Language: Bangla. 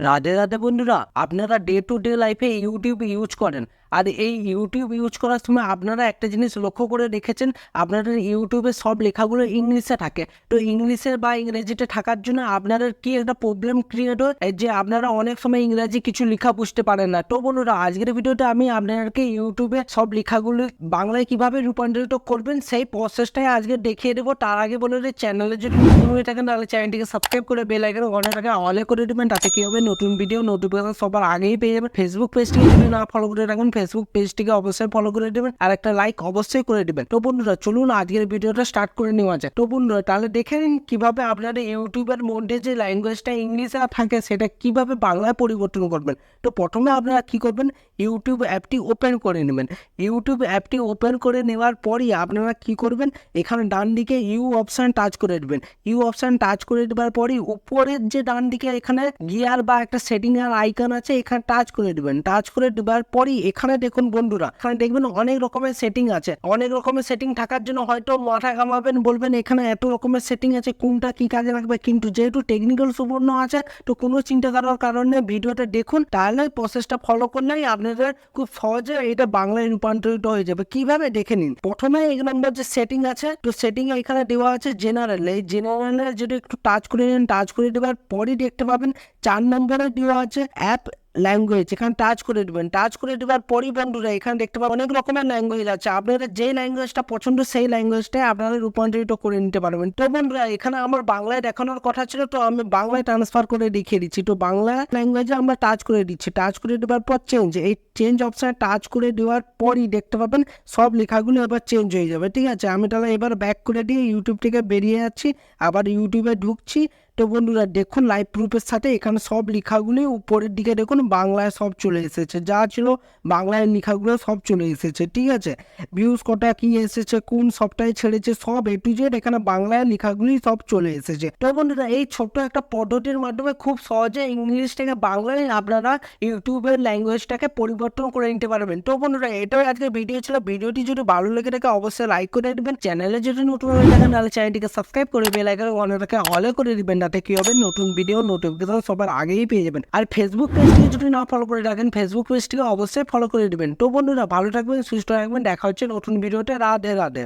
রাধে রাধে বন্ধুরা, আপনারা ডে টু ডে লাইফে ইউটিউব ইউজ করেন। আর এই ইউটিউব ইউজ করার সময় আপনারা একটা জিনিস লক্ষ্য করে রেখেছেন, আপনাদের ইউটিউবে সব লেখাগুলো ইংলিশে থাকে। তো ইংলিশে বা ইংরেজিতে থাকার জন্য আপনাদের কি একটা প্রবলেম ক্রিয়েট হয় যে আপনারা অনেক সময় ইংরাজি কিছু লেখা বুঝতে পারেন না। তো বন্ধুরা, আজকের ভিডিওতে আমি আপনাদেরকে ইউটিউবে সব লেখাগুলো বাংলায় কিভাবে রূপান্তরিত করবেন সেই প্রসেসটাই আজকে দেখিয়ে দেবো। তার আগে বলে চ্যানেলে যদি নতুন হয়ে থাকেন তাহলে চ্যানেলটিকে সাবস্ক্রাইব করে বেল আইকনে ঘন্টাটাকে অলে করে দেবেন। তাতে কি হবে, নতুন ভিডিও নোটিফিকেশন সবার আগেই পেয়ে যাবেন। ফেসবুক পেজটিকে যদি না ফলো করে রাখেন, ফেসবুক পেজটিকে অবশ্যই ফলো করে দেবেন আর একটা লাইক অবশ্যই করে দেবেন। তো বন্ধুরা, চলুন আজকের ভিডিওটা স্টার্ট করে নেওয়া যায়। তো বন্ধুরা, তাহলে দেখে নিন কিভাবে আপনারা ইউটিউবের মধ্যে যে ল্যাঙ্গুয়েজটা ইংলিশে থাকে সেটা কিভাবে বাংলায় পরিবর্তন করবেন। তো প্রথমে আপনারা কি করবেন, ইউটিউব অ্যাপটি ওপেন করে নেবেন। ইউটিউব অ্যাপটি ওপেন করে নেওয়ার পরই আপনারা কি করবেন, এখানে ডান দিকে ইউ অপশান টাচ করে দেবেন। ইউ অপশান টাচ করে দেওয়ার পরই উপরের যে ডান দিকে এখানে গিয়ার বা একটা সেটিং এর আইকন আছে, এখানে টাচ করে দিবেন। টাচ করে দেওয়ার পরই এখানে দেখুন বন্ধুরা, এখানে দেখবেন অনেক রকমের সেটিং আছে। অনেক রকমের সেটিং থাকার জন্য হয়তো মাথা ঘামাবেন, বলবেন এখানে এত রকমের সেটিং আছে কোনটা কি কাজে লাগবে। কিন্তু যেহেতু টেকনিক্যাল সম্পূর্ণ আছে, তো কোনো চিন্তা করার কারণে ভিডিওটা দেখুন, তাহলে প্রসেসটা ফলো করলেই আপনাদের খুব সহজে এটা বাংলায় রূপান্তরিত হয়ে যাবে। কিভাবে দেখে নিন। প্রথমে এক নম্বর যে সেটিং আছে, তো সেটিং এখানে দেওয়া আছে জেনারেল। এই জেনারেলে যদি একটু টাচ করে নেন, টাচ করে দেওয়ার পরই দেখতে পাবেন 4 নম্বরে দেওয়া আছে অ্যাপ ল্যাঙ্গুয়েজ। এখানে টাচ করে দেবেন। টাচ করে দেওয়ার পরই বন্ধুরা এখানে দেখতে পাবেন অনেক রকমের ল্যাঙ্গুয়েজ আছে। আপনাদের যে ল্যাঙ্গুয়েজটা পছন্দ সেই ল্যাঙ্গুয়েজটাই আপনারা রূপান্তরিত করে নিতে পারবেন। তো বন্ধুরা, এখানে আমার বাংলায় দেখানোর কথা ছিল, তো আমি বাংলায় ট্রান্সফার করে দেখিয়ে দিচ্ছি। তো বাংলা ল্যাঙ্গুয়েজে আমরা টাচ করে দিচ্ছি। টাচ করে দেওয়ার পর চেঞ্জ, এই চেঞ্জ অপশানে টাচ করে দেওয়ার পরই দেখতে পাবেন সব লেখাগুলো এবার চেঞ্জ হয়ে যাবে। ঠিক আছে, আমি তাহলে এবার ব্যাক করে দিয়ে ইউটিউব থেকে বেরিয়ে যাচ্ছি, আবার ইউটিউবে ঢুকছি। তো বন্ধুরা দেখুন, লাইভ প্রুফের সাথে এখানে সব লেখাগুলি উপরের দিকে দেখুন বাংলায় সব চলে এসেছে। যা ছিল বাংলায় লেখাগুলো সব চলে এসেছে। ঠিক আছে, ভিউজ কটা কি এসেছে, কোন সবটাই ছেড়েছে, সব এ টু জেড এখানে বাংলায় লেখাগুলি সব চলে এসেছে। তো বন্ধুরা, এই ছোট্ট একটা পদ্ধতির মাধ্যমে খুব সহজে ইংলিশ থেকে বাংলায় আপনারা ইউটিউবের ল্যাঙ্গুয়েজটাকে পরিবর্তন করে নিতে পারবেন। তো বন্ধুরা, এটাই আজকের ভিডিও ছিল। ভিডিওটি যদি ভালো লেগে থাকে অবশ্যই লাইক করে দেবেন। চ্যানেলে যদি নতুন হয়ে থাকেন তাহলে চ্যানেলটিকে সাবস্ক্রাইব করে বেল আইকনে ঘন্টাটাকে অলে করে দিবেন। তাতে কি হবে, নতুন ভিডিও নোটিফিকেশন সবার আগেই পেয়ে যাবেন। আর ফেসবুক পেজটিকে যদি না ফলো করে রাখেন, ফেসবুক পেজটিকে অবশ্যই ফলো করে দিবেন। তো বন্ধুরা, ভালো থাকবেন, সুস্থ থাকবেন। দেখা হচ্ছে নতুন ভিডিওতে। রাধে রাধে।